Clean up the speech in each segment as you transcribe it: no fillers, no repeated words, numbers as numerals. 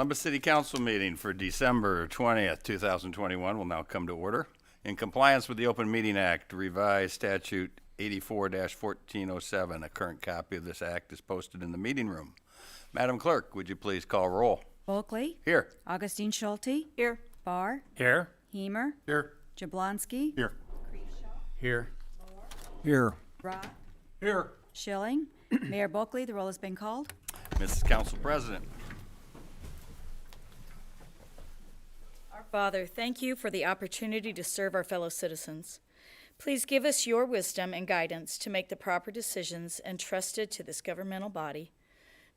Columbus City Council meeting for December 20th, 2021 will now come to order. In compliance with the Open Meeting Act, revised statute 84-1407, a current copy of this act is posted in the meeting room. Madam Clerk, would you please call roll? Bulkley. Here. Augustine Schulte. Here. Barr. Here. Hemer. Here. Jablonski. Here. Here. Here. Rock. Here. Schilling. Mayor Bulkley, the roll has been called. Mrs. Council President. Our Father, thank you for the opportunity to serve our fellow citizens. Please give us your wisdom and guidance to make the proper decisions entrusted to this governmental body.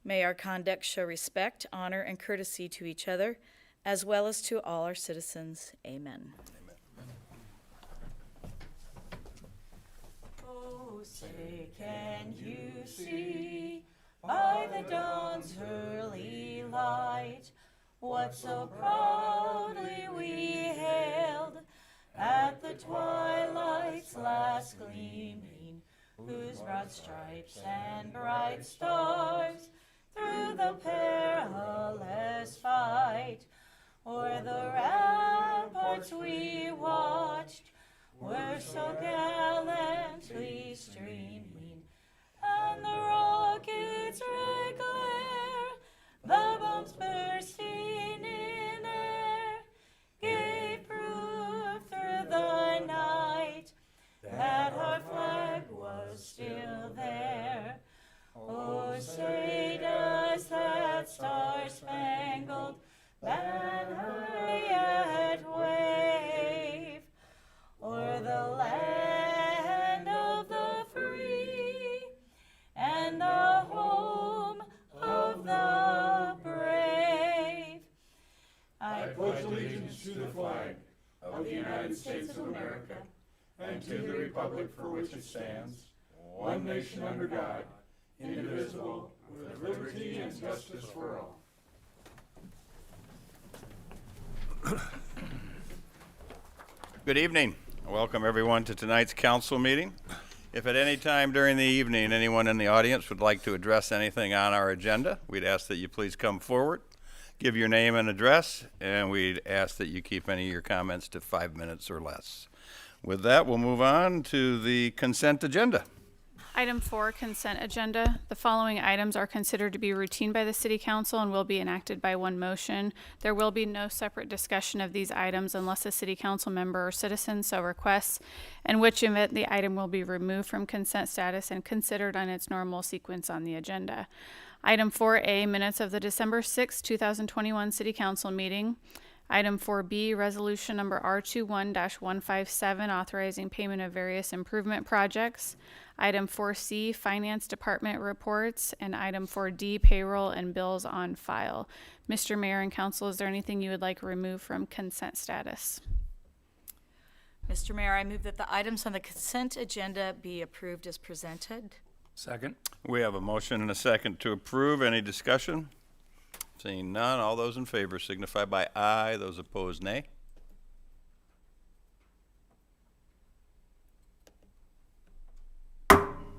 May our conduct show respect, honor, and courtesy to each other, as well as to all our citizens. Amen. Oh, say, can you see by the dawn's early light what so proudly we hailed at the twilight's last gleaming, whose broad stripes and bright stars through the perilous fight o'er the ramparts we watched were so gallantly streaming, and the rockets' red glare, the bombs bursting in air, gave proof through the night that our flag was still there. Oh, say does that star-spangled banner yet wave o'er the land of the free and the home of the brave? I pledge allegiance to the flag of the United States of America and to the republic for which it stands, one nation under God, indivisible, with liberty and justice for all. Good evening. Welcome everyone to tonight's council meeting. If at any time during the evening anyone in the audience would like to address anything on our agenda, we'd ask that you please come forward, give your name and address, and we'd ask that you keep any of your comments to 5 minutes or less. With that, we'll move on to the consent agenda. Item 4, consent agenda. The following items are considered to be routine by the City Council and will be enacted by one motion. There will be no separate discussion of these items unless a City Council member or citizen so requests, in which event the item will be removed from consent status and considered on its normal sequence on the agenda. Item 4A, minutes of the December 6, 2021 City Council meeting. Item 4B, resolution number R21-157, authorizing payment of various improvement projects. Item 4C, Finance Department reports, and item 4D, payroll and bills on file. Mr. Mayor and Council, is there anything you would like removed from consent status? Mr. Mayor, I move that the items on the consent agenda be approved as presented. Second. We have a motion and a second to approve. Any discussion? Seeing none, all those in favor signify by aye. Those opposed, nay.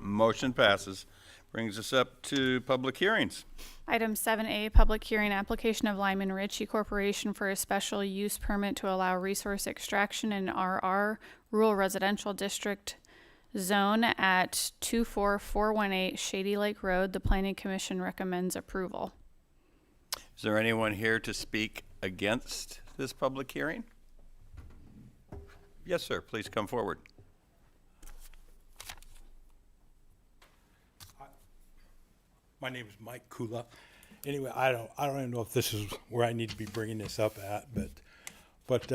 Motion passes. Brings us up to public hearings. Item 7A, public hearing, application of Lyman Ritchie Corporation for a special use permit to allow resource extraction in RR, Rural Residential District Zone at 24418 Shady Lake Road. The Planning Commission recommends approval. Is there anyone here to speak against this public hearing? Yes, sir. Please come forward. My name is Mike Kula. Anyway, I don't even know if this is where I need to be bringing this up at, but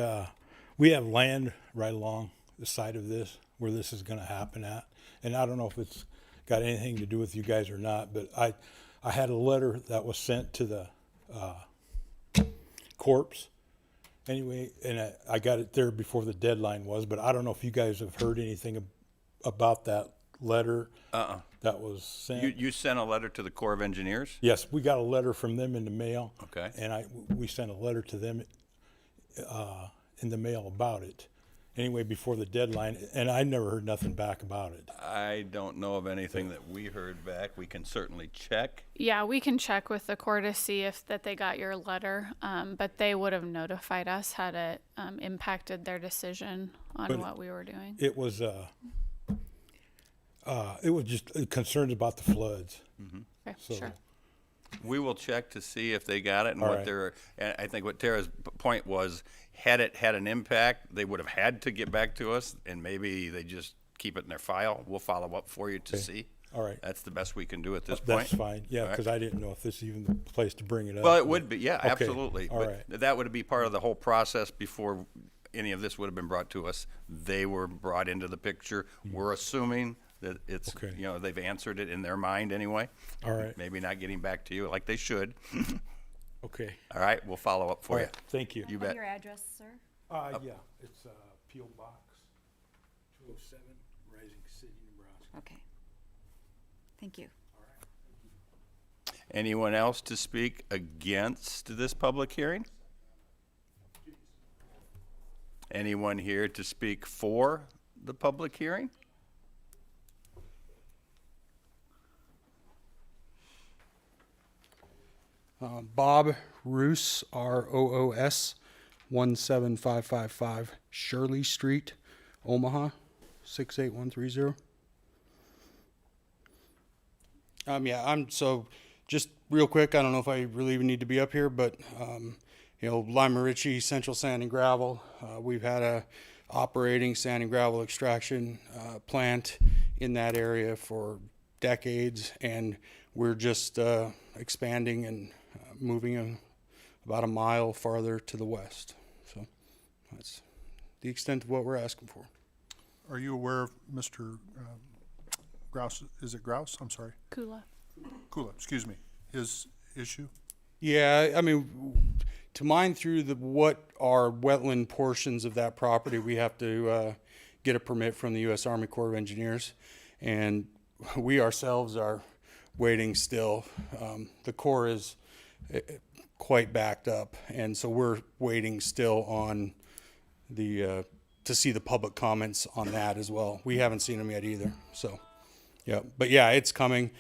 we have land right along the side of this where this is going to happen at, and I don't know if it's got anything to do with you guys or not, but I had a letter that was sent to the corpse anyway, and I got it there before the deadline was, but I don't know if you guys have heard anything about that letter that was sent. You sent a letter to the Corps of Engineers? Yes, we got a letter from them in the mail. Okay. And we sent a letter to them in the mail about it. anyway before the deadline, and I never heard nothing back about it. I don't know of anything that we heard back. We can certainly check. Yeah, we can check with the Corps to see if that they got your letter, but they would have notified us had it impacted their decision on But what we were doing. It was just concerns about the floods. Okay, So, sure. We will check to see if they got it and All what right. their, and I think what Tara's point was, had it had an impact, they would have had to get back to us, and maybe they just keep it in their file. We'll follow up for you to see. all right. That's the best we can do at this point. That's fine. Yeah, All right. because I didn't know if this is even the place to bring it up. Well, it would be, yeah, Okay, absolutely. all But right. that would be part of the whole process before any of this would have been brought to us. They were brought into the picture. We're assuming that it's, Okay. you know, they've answered it in their mind anyway. All right. Maybe not getting back to you like they should. Okay. All right, we'll follow up for All you. right. Thank you. You What bet. your address, sir? Yeah, it's P.O. Box 207, Rising City, Nebraska. Okay. Thank you. Anyone else to speak against this public hearing? Anyone here to speak for the public hearing? Bob Roos, ROOS, 17555 Shirley Street, Omaha, 68130. So just real quick, I don't know if I really even need to be up here, but, Lima Ritchie, Central Sand and Gravel, we've had a operating sand and gravel extraction, plant in that area for decades, and we're just, expanding and moving about a mile farther to the west. So that's the extent of what we're asking for. Are you aware of Mr. Grouse, is it Grouse? I'm sorry. Kula. Kula, excuse me. His issue? Yeah, I mean, to mine through what are wetland portions of that property, we have to get a permit from the U.S. Army Corps of Engineers, and we ourselves are waiting still. The Corps is quite backed up, and so we're waiting still on the to see the public comments on that as well. We haven't seen them yet either. So, yeah, but yeah, it's coming.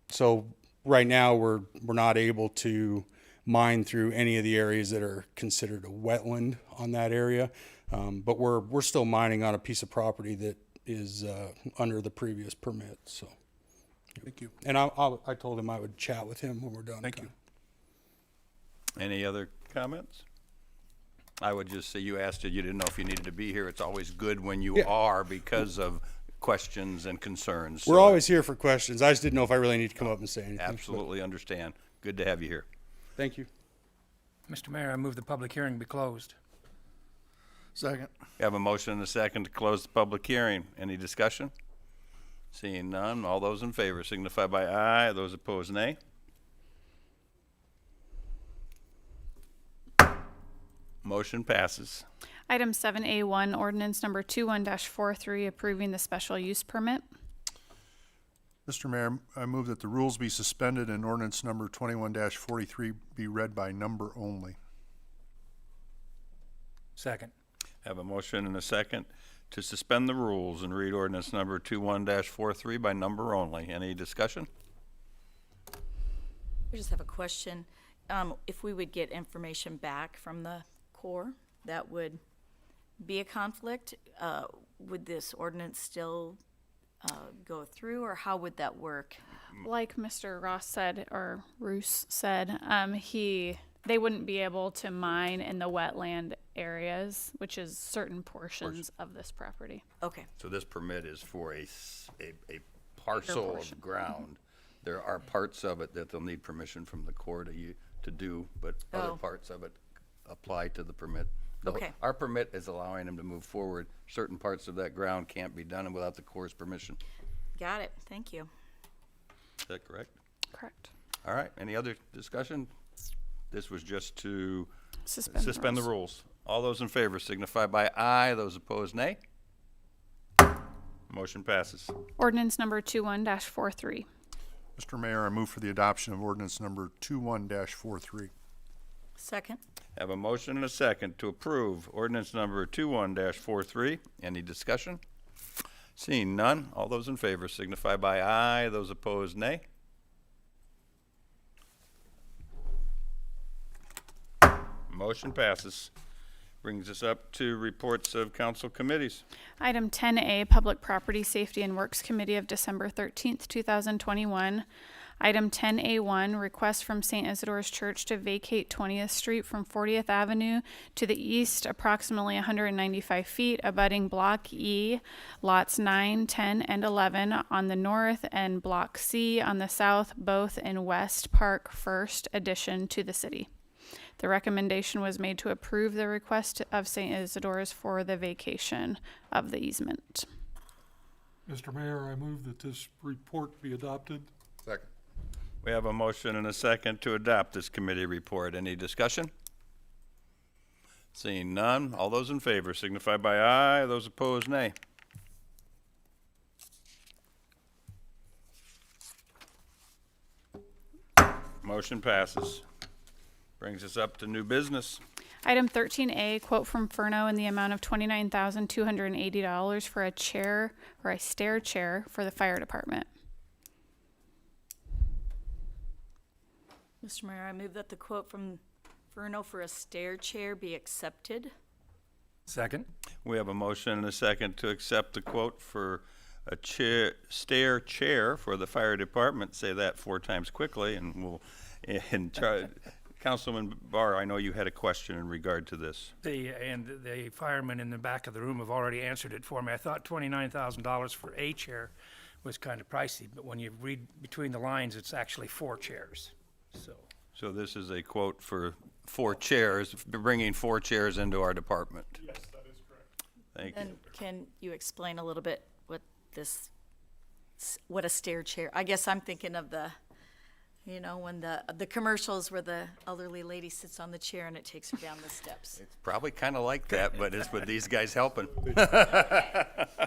So right now we're not able to mine through any of the areas that are considered a wetland on that area, but we're still mining on a piece of property that is under the previous permit. So. Thank you. And I told him I would chat with him when we're done. Thank you. Any other comments? I would just say you asked it, you didn't know if you needed to be here. It's always good when you Yeah. are because of questions and concerns. We're So always here for questions. I just didn't know if I really need to come up and say anything. but absolutely understand. Good to have you here. Thank you. Mr. Mayor, I move the public hearing be closed. Second. We have a motion and a second to close the public hearing. Any discussion? Seeing none, all those in favor signify by aye. Those opposed, nay. Motion passes. Item 7A1, ordinance number 21-43, approving the special use permit. Mr. Mayor, I move that the rules be suspended and ordinance number 21-43 be read by number only. Second. Have a motion and a second to suspend the rules and read ordinance number 21-43 by number only. Any discussion? I just have a question. If we would get information back from the Corps, that would be a conflict. Would this ordinance still go through, or how would that work? Like Mr. Ross said, or Roos said, they wouldn't be able to mine in the wetland areas, which is certain portions of this property. Okay, So this permit is for a parcel portion. of ground. There are parts of it that they'll need permission from the Corps to do, but other Oh. parts of it apply to the permit. Okay. Our permit is allowing them to move forward. Certain parts of that ground can't be done without the Corps' permission. got it. Thank you. Is that correct? Correct. All right, any other discussion? This was just to Suspend the rules. All those in favor signify by aye. Those opposed, nay. Motion passes. Ordinance number 21-43. Mr. Mayor, I move for the adoption of ordinance number 21-43. Second. Have a motion and a second to approve ordinance number 21-43. Any discussion? Seeing none, all those in favor signify by aye. Those opposed, nay. Motion passes. Brings us up to reports of council committees. Item 10A, Public Property Safety and Works Committee of December 13th, 2021. Item 10A1, request from St. Isidore's Church to vacate 20th Street from 40th Avenue to the east approximately 195 feet, abutting Block E, lots 9, 10, and 11 on the north, and Block C on the south, both in West Park First addition to the city. The recommendation was made to approve the request of St. Isidore's for the vacation of the easement. Mr. Mayor, I move that this report be adopted. Second. We have a motion and a second to adopt this committee report. Any discussion? Seeing none, all those in favor signify by aye. Those opposed, nay. Motion passes. Brings us up to new business. Item 13A, quote from Furno in the amount of $29,280 for a chair or a stair chair for the fire department. Mr. Mayor, I move that the quote from Furno for a stair chair be accepted. Second. We have a motion and a second to accept the quote for a stair chair for the fire department. Say that 4 times quickly and we'll try. Councilman Barr, I know you had a question in regard to this. The firemen in the back of the room have already answered it for me. I thought $29,000 for a chair was kind of pricey, but when you read between the lines, it's actually 4 chairs. So this is a quote for 4 chairs, bringing 4 chairs into our department. Yes, that is correct. Thank you. And can you explain a little bit what a stair chair? I guess I'm thinking of when the commercials where the elderly lady sits on the chair and it takes her down the steps. It's probably kind of like that, but it's with these guys helping.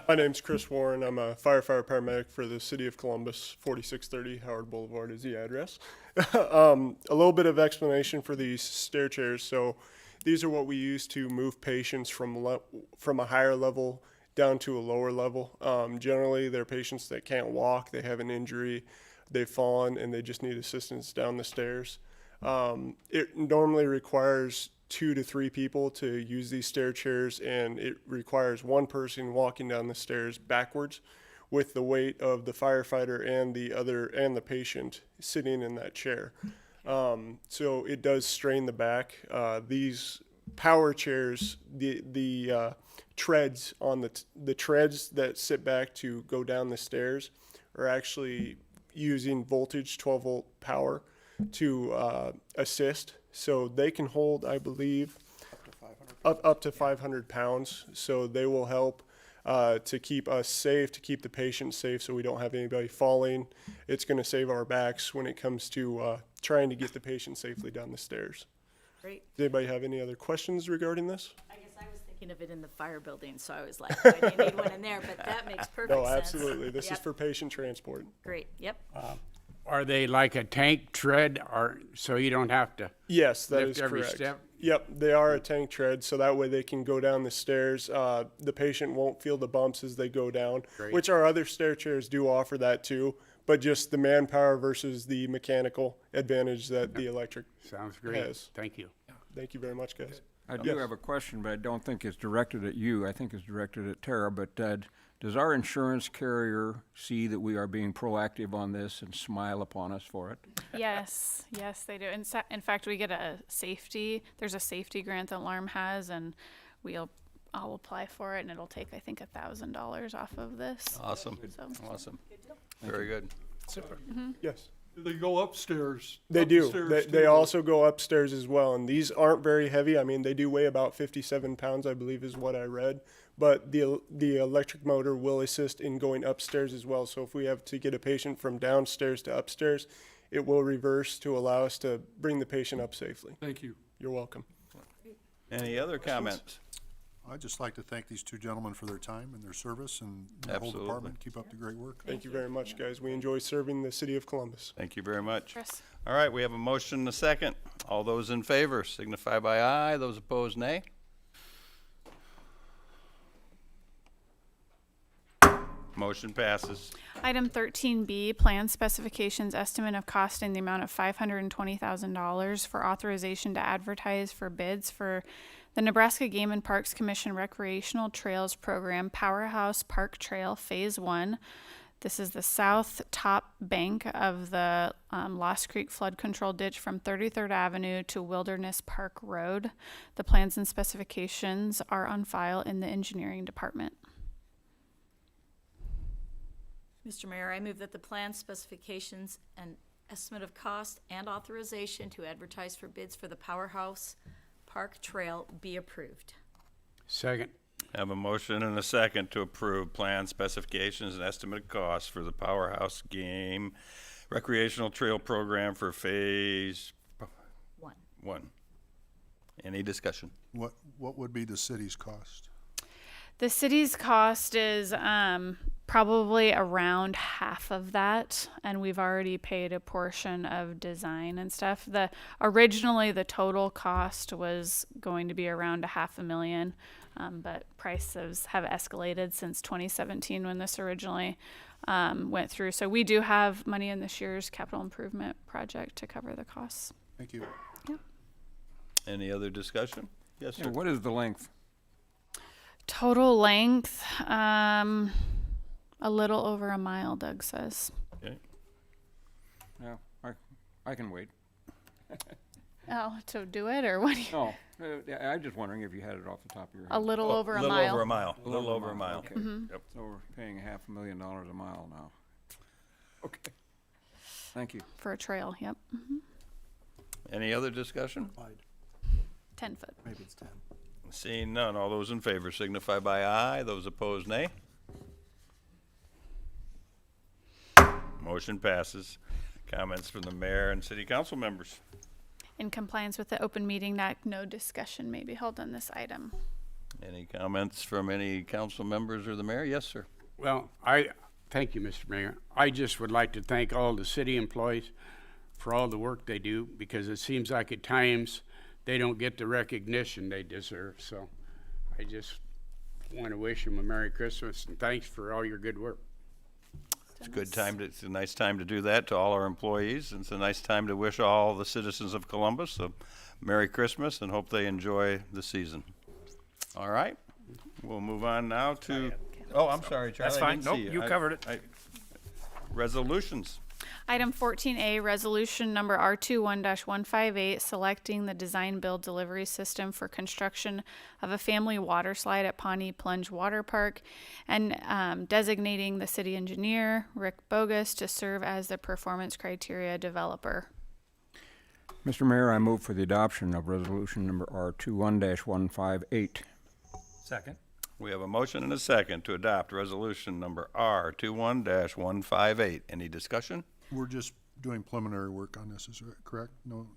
My name's Chris Warren. I'm a firefighter paramedic for the city of Columbus. 4630 Howard Boulevard is the address. A little bit of explanation for these stair chairs. So these are what we use to move patients from a higher level down to a lower level. Generally, they're patients that can't walk, they have an injury, they've fallen, and they just need assistance down the stairs. It normally requires 2 to 3 people to use these stair chairs, and it requires 1 person walking down the stairs backwards with the weight of the firefighter and the patient sitting in that chair. So it does strain the back. These power chairs, the treads on the treads that sit back to go down the stairs are actually using voltage 12 volt power to assist. So they can hold, I believe, up to 500 pounds. So they will help to keep us safe, to keep the patient safe so we don't have anybody falling. It's going to save our backs when it comes to trying to get the patient safely down the stairs. Great. Does anybody have any other questions regarding this? I guess I was thinking of it in the fire building, so I was like, why do you need one in there? But that makes perfect No, sense. absolutely. This is Yep. for patient transport. Great, yep. Are they like a tank tread, or so you don't have to? Yes, that Lift is every correct. step? Yep, they are a tank tread, so that way they can go down the stairs. The patient won't feel the bumps as they go down, Great. which our other stair chairs do offer that too, but just the manpower versus the mechanical advantage that the electric Sounds great. has. Thank you. Thank you very much, guys. I do have a question, but I don't think it's directed at you. I think it's directed at Tara. But does our insurance carrier see that we are being proactive on this and smile upon us for it? Yes, they do. In fact, we get there's a safety grant that LARM has, and I'll apply for it, and it'll take, I think, $1,000 off of this. Awesome. So- Awesome. Very good. Yes. Do they go upstairs? They Up the do. stairs They too? also go upstairs as well, and these aren't very heavy. I mean, they do weigh about 57 pounds, I believe is what I read. But the electric motor will assist in going upstairs as well. So if we have to get a patient from downstairs to upstairs, it will reverse to allow us to bring the patient up safely. Thank you. You're welcome. Any other comments? I'd just like to thank these two gentlemen for their time and their service and the whole Absolutely. department. Keep up the great work. Thank you very much, guys. We enjoy serving the city of Columbus. Thank you very much. Chris? All right, we have a motion and a second. All those in favor signify by aye. Those opposed, nay. Motion passes. Item 13B, plan specifications, estimate of cost in the amount of $520,000 for authorization to advertise for bids for the Nebraska Game and Parks Commission Recreational Trails Program Powerhouse Park Trail Phase 1. This is the south top bank of the Lost Creek Flood Control Ditch from 33rd Avenue to Wilderness Park Road. The plans and specifications are on file in the engineering department. Mr. Mayor, I move that the plan, specifications, and estimate of cost and authorization to advertise for bids for the Powerhouse Park Trail be approved. Second. Have a motion and a second to approve plan specifications and estimate of costs for the Powerhouse Game Recreational Trail Program for Phase 1. Any discussion? What would be the city's cost? The city's cost is probably around half of that, and we've already paid a portion of design and stuff. Originally the total cost was going to be around $500,000, but prices have escalated since 2017 when this originally went through. So we do have money in this year's capital improvement project to cover the costs. Thank you. Any other discussion? Yes, Yeah, sir. what is the length? Total length, a little over a mile, Doug says. Okay. Yeah, I can wait. Oh, to do it, or what do you? No, yeah, I'm just wondering if you had it off the top of your head. A little over a Little mile. over a mile. A little over a mile. Okay. Yep. So we're paying $500,000 a mile now. Okay. Thank you. For a trail, yep. Any other discussion? 10 foot. Maybe it's 10. Seeing none, all those in favor signify by aye. Those opposed, nay. Motion passes. Comments from the mayor and city council members. In compliance with the open meeting act, no discussion may be held on this item. Any comments from any council members or the mayor? Yes, sir. Well, thank you, Mr. Mayor. I just would like to thank all the city employees for all the work they do, because it seems like at times they don't get the recognition they deserve. So I just want to wish them a Merry Christmas and thanks for all your good work. It's a good time it's a nice time to do that to all our employees. It's a nice time to wish all the citizens of Columbus a Merry Christmas and hope they enjoy the season. All right. We'll move on now to, oh, I'm sorry, Charlie. That's I fine. didn't see Nope, you covered it. Resolutions. Item 14A, resolution number R21-158, selecting the design build delivery system for construction of a family water slide at Pawnee Plunge Water Park, and designating the city engineer, Rick Bogus, to serve as the performance criteria developer. Mr. Mayor, I move for the adoption of resolution number R21-158. Second. We have a motion and a second to adopt resolution number R21-158. Any discussion? We're just doing preliminary work on this, is that correct? No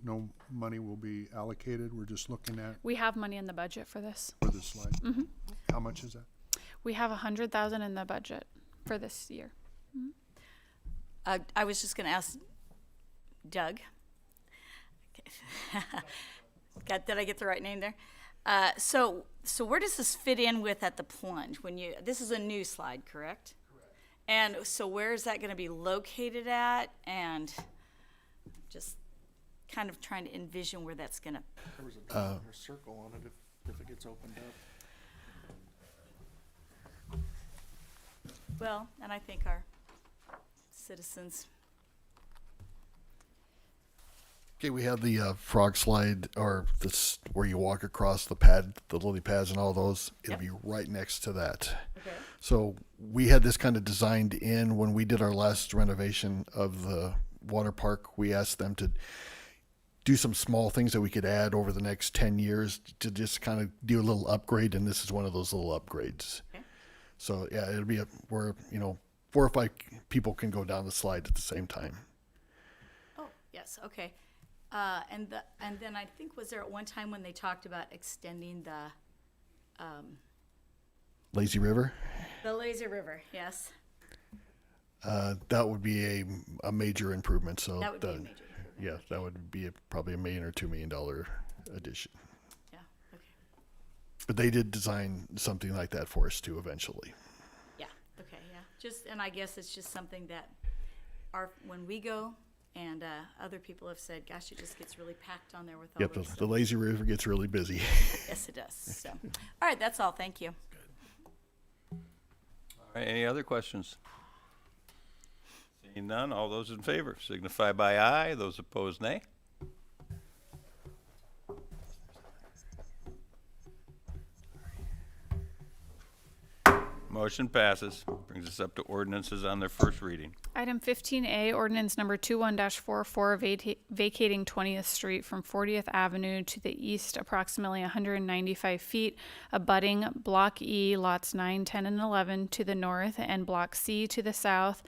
money will be allocated. We're just looking at We have money in the budget for this. for this slide. How much is that? We have $100,000 in the budget for this year. I was just going to ask Doug. Did I get the right name there? So where does this fit in with at the plunge? This is a new slide, correct? And so where is that going to be located at? And just kind of trying to envision where that's going to. There was a circle on it if it gets opened up. Well, and I think our citizens. Okay, we have the frog slide, or this where you walk across the pad, the lily pads and all those. It'll be right next to that. Okay. So we had this kind of designed in when we did our last renovation of the water park. We asked them to do some small things that we could add over the next 10 years to just kind of do a little upgrade, and this is one of those little upgrades. Okay. So yeah, it'll be where 4 or 5 people can go down the slide at the same time. Oh, yes, okay. And then I think, was there at one time when they talked about extending the Lazy River. The Lazy River, yes. That would be a major improvement. So That would be a major improvement. Yeah, that would be probably $1 million or $2 million addition. Yeah, okay. But they did design something like that for us too eventually. Yeah, okay, yeah. And I guess it's just something that when we go, and other people have said, gosh, it just gets really packed on there with all Yep, those. the Lazy River gets really busy. Yes, it does. So, all right, that's all. Thank you. All right, any other questions? Seeing none, all those in favor signify by aye. Those opposed, nay. Motion passes. Brings us up to ordinances on their first reading. Item 15A, ordinance number 21-44, vacating 20th Street from 40th Avenue to the east approximately 195 feet, abutting Block E, lots 9, 10, and 11 to the north, and Block C to the south,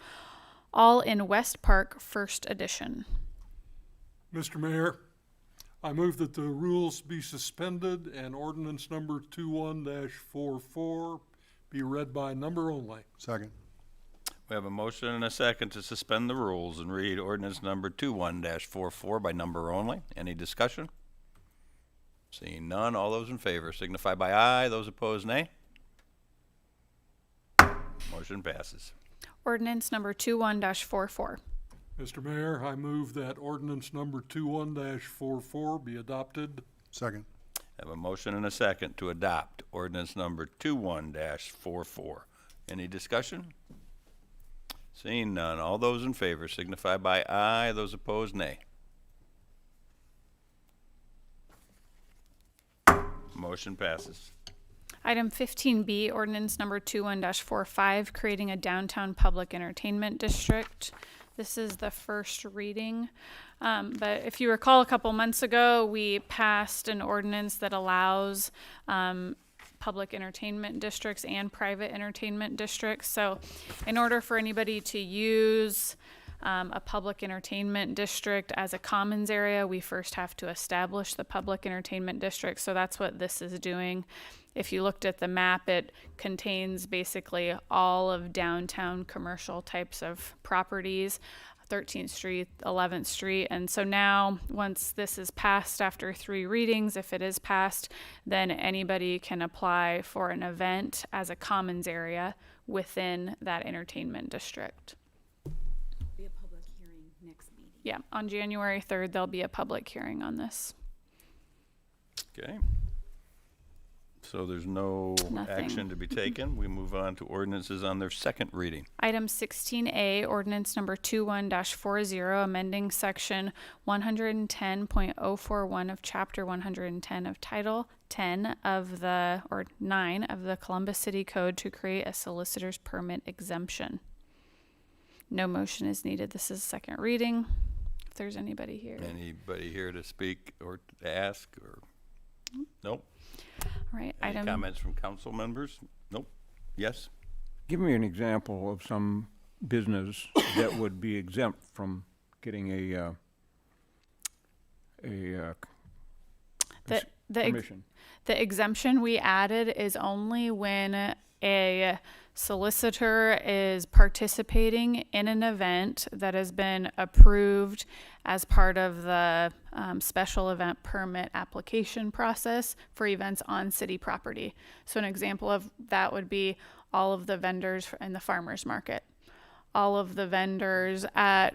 all in West Park, First Edition. Mr. Mayor, I move that the rules be suspended and ordinance number 21-44 be read by number only. Second. We have a motion and a second to suspend the rules and read ordinance number 21-44 by number only. Any discussion? Seeing none, all those in favor signify by aye. Those opposed, nay. Motion passes. Ordinance number 21-44. Mr. Mayor, I move that ordinance number 21-44 be adopted. Second. Have a motion and a second to adopt ordinance number 21-44. Any discussion? Seeing none, all those in favor signify by aye. Those opposed, nay. Motion passes. Item 15B, ordinance number 21-45, creating a downtown public entertainment district. This is the first reading. But if you recall, a couple months ago, we passed an ordinance that allows public entertainment districts and private entertainment districts. So in order for anybody to use a public entertainment district as a commons area, we first have to establish the public entertainment district. So that's what this is doing. If you looked at the map, it contains basically all of downtown commercial types of properties, 13th Street, 11th Street. And so now, once this is passed after 3 readings, if it is passed, then anybody can apply for an event as a commons area within that entertainment district. Be a public hearing next meeting. Yeah, on January 3rd, there'll be a public hearing on this. Okay. So there's no Nothing. action to be taken. We move on to ordinances on their second reading. Item 16A, ordinance number 21-40, amending section 110.041 of chapter 110 of title 10 of the, or 9 of the Columbus City Code to create a solicitor's permit exemption. No motion is needed. This is second reading. If there's anybody here. Anybody here to speak or to ask or? Nope. All right, Any item. comments from council members? Nope. Yes? Give me an example of some business that would be exempt from getting a permission. The exemption we added is only when a solicitor is participating in an event that has been approved as part of the special event permit application process for events on city property. So an example of that would be all of the vendors in the farmers market, all of the vendors at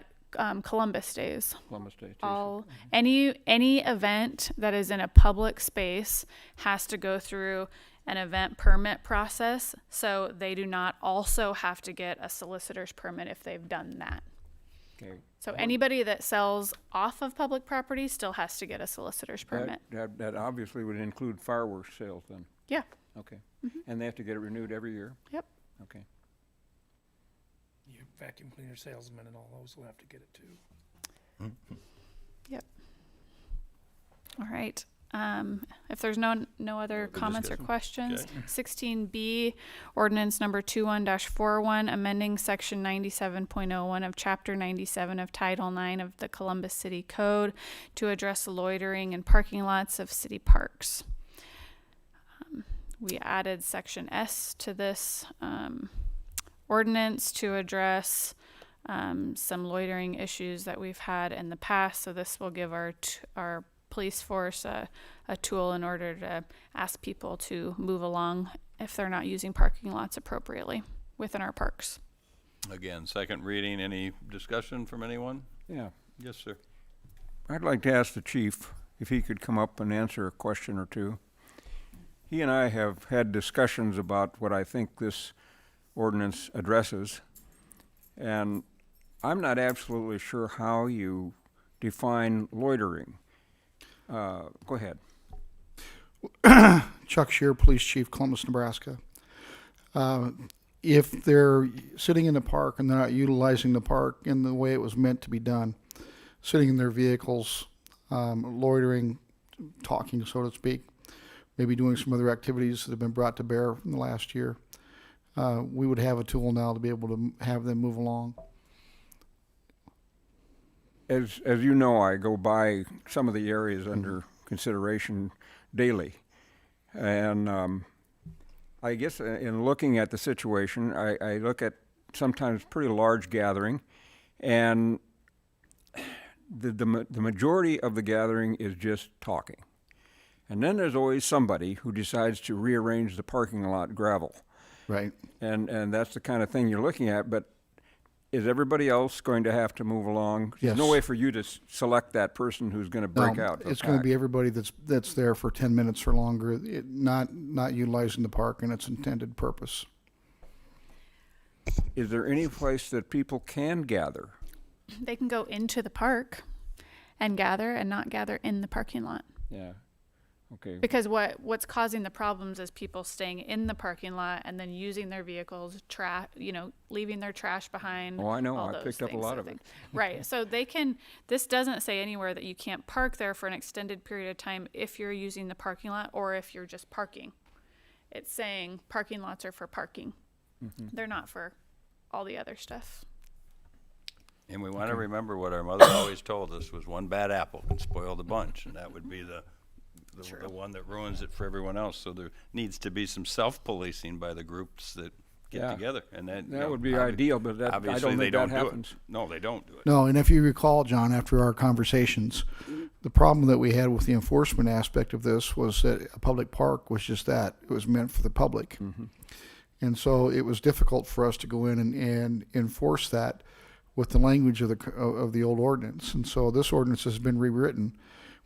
Columbus Days. Columbus Day. Any event that is in a public space has to go through an event permit process, so they do not also have to get a solicitor's permit if they've done that. Okay. So anybody that sells off of public property still has to get a solicitor's permit. That obviously would include fireworks sales then. Yeah. Okay. And they have to get it renewed every year? Yep. Okay. You vacuum cleaner salesmen and all those will have to get it too. Yep. All right. If there's no other comments or questions, Okay. 16B, ordinance number 21-41, amending section 97.01 of chapter 97 of title 9 of the Columbus City Code to address loitering in parking lots of city parks. We added section S to this ordinance to address some loitering issues that we've had in the past. So this will give our police force a tool in order to ask people to move along if they're not using parking lots appropriately within our parks. Again, second reading. Any discussion from anyone? Yeah. Yes, sir. I'd like to ask the chief if he could come up and answer a question or two. He and I have had discussions about what I think this ordinance addresses, and I'm not absolutely sure how you define loitering. Go ahead. Chuck Shear, Police Chief, Columbus, Nebraska. If they're sitting in the park and they're not utilizing the park in the way it was meant to be done, sitting in their vehicles, loitering, talking, so to speak, maybe doing some other activities that have been brought to bear in the last year, we would have a tool now to be able to have them move along. As you know, I go by some of the areas under consideration daily. And I guess in looking at the situation, I look at sometimes pretty large gathering, and the majority of the gathering is just talking. And then there's always somebody who decides to rearrange the parking lot gravel. Right. And that's the kind of thing you're looking at, but is everybody else going to have to move along? There's no Yes. way for you to select that person who's going to break out. It's going to be everybody that's there for 10 minutes or longer, not utilizing the park in its intended purpose. Is there any place that people can gather? They can go into the park and gather and not gather in the parking lot. Yeah. Okay. Because what's causing the problems is people staying in the parking lot and then using their vehicles, leaving their trash behind. Oh, I know. all I those picked up a things, lot I of it. think. Right. So this doesn't say anywhere that you can't park there for an extended period of time if you're using the parking lot or if you're just parking. It's saying parking lots are for parking. Mm-hmm. They're not for all the other stuff. And we want to remember what our mother always told us was one bad apple can spoil the bunch, and that would be the one that ruins it for everyone else. So there needs to be some self-policing by the groups that get Yeah. together, and That would be ideal, but I obviously don't they think don't that do happens. it. No, they don't do it. No, and if you recall, John, after our conversations, the problem that we had with the enforcement aspect of this was that a public park was just that. It was meant for the public. Mm-hmm. And so it was difficult for us to go in and enforce that with the language of the old ordinance. And so this ordinance has been rewritten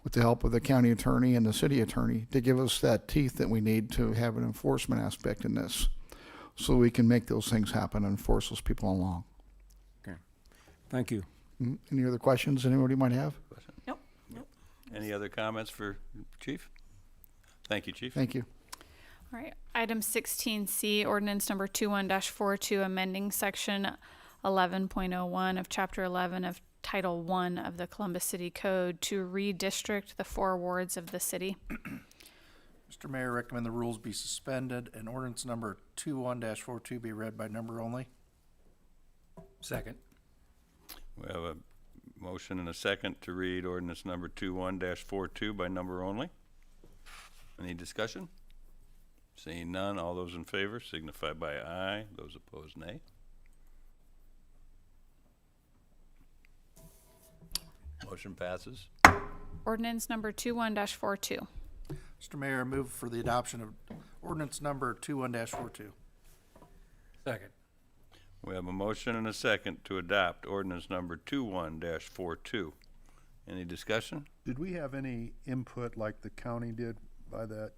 with the help of the county attorney and the city attorney to give us that teeth that we need to have an enforcement aspect in this, so we can make those things happen and force those people along. Okay. Thank you. Any other questions anybody might have? Nope. Any other comments for Chief? Thank you, Chief. Thank you. All right. Item 16C, ordinance number 21-42, amending section 11.01 of Chapter 11 of Title 1 of the Columbus City Code to redistrict the 4 wards of the city. Mr. Mayor, recommend the rules be suspended and ordinance number 21-42 be read by number only. Second. We have a motion and a second to read ordinance number 21-42 by number only. Any discussion? Seeing none, all those in favor signify by aye. Those opposed, nay. Motion passes. Ordinance number 21-42. Mr. Mayor, I move for the adoption of ordinance number 21-42. Second. We have a motion and a second to adopt ordinance number 21-42. Any discussion? Did we have any input like the county did by that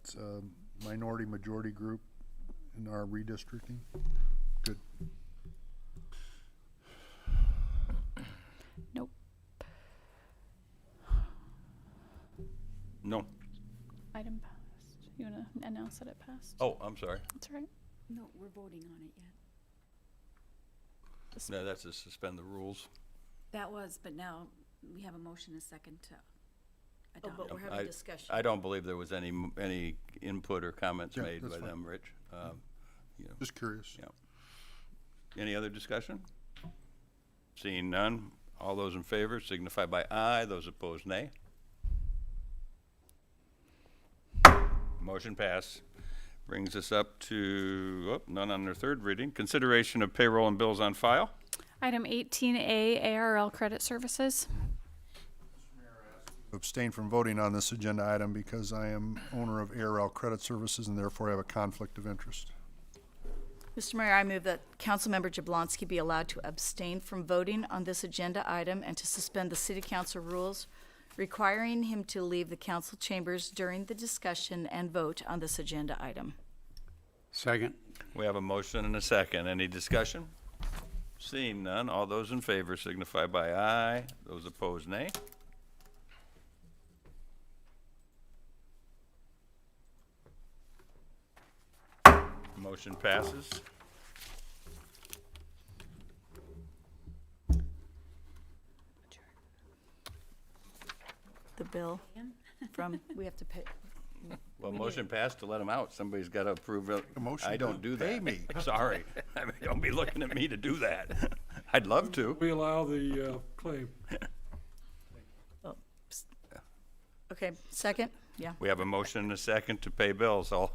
minority-majority group in our redistricting? Good. Nope. No. Item passed. You want to announce that it passed? Oh, I'm sorry. That's right. No, we're voting on it yet. No, that's to suspend the rules. That was, but now we have a motion and a second to Oh, adopt. but we're having a discussion. I don't believe there was any input or comments Yeah, made by that's fine. them, Rich. Just curious. Yeah. Any other discussion? Seeing none, all those in favor signify by aye. Those opposed, nay. Motion passed. Brings us up to, none on their third reading. Consideration of payroll and bills on file. Item 18A, ARL Credit Services. Abstain from voting on this agenda item because I am owner of ARL Credit Services and therefore have a conflict of interest. Mr. Mayor, I move that Councilmember Jablonski be allowed to abstain from voting on this agenda item and to suspend the city council rules requiring him to leave the council chambers during the discussion and vote on this agenda item. Second. We have a motion and a second. Any discussion? Seeing none, all those in favor signify by aye. Those opposed, nay. Motion passes. The bill from, we have to pay. Well, motion passed to let them out. Somebody's got to approve it. A motion I to don't do that. pay me. Sorry. I mean, don't be looking at me to do that. I'd love to. We allow the claim. Okay, second? Yeah. We have a motion and a second to pay bills. All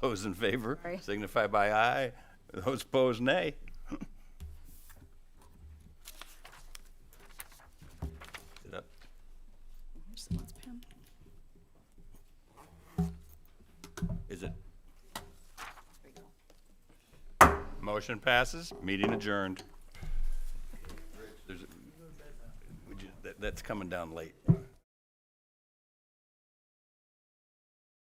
those in favor Aye. signify by aye. Those opposed, nay. Sit up. Where's someone's pen? Is it? Motion passes, meeting adjourned. That's coming down late.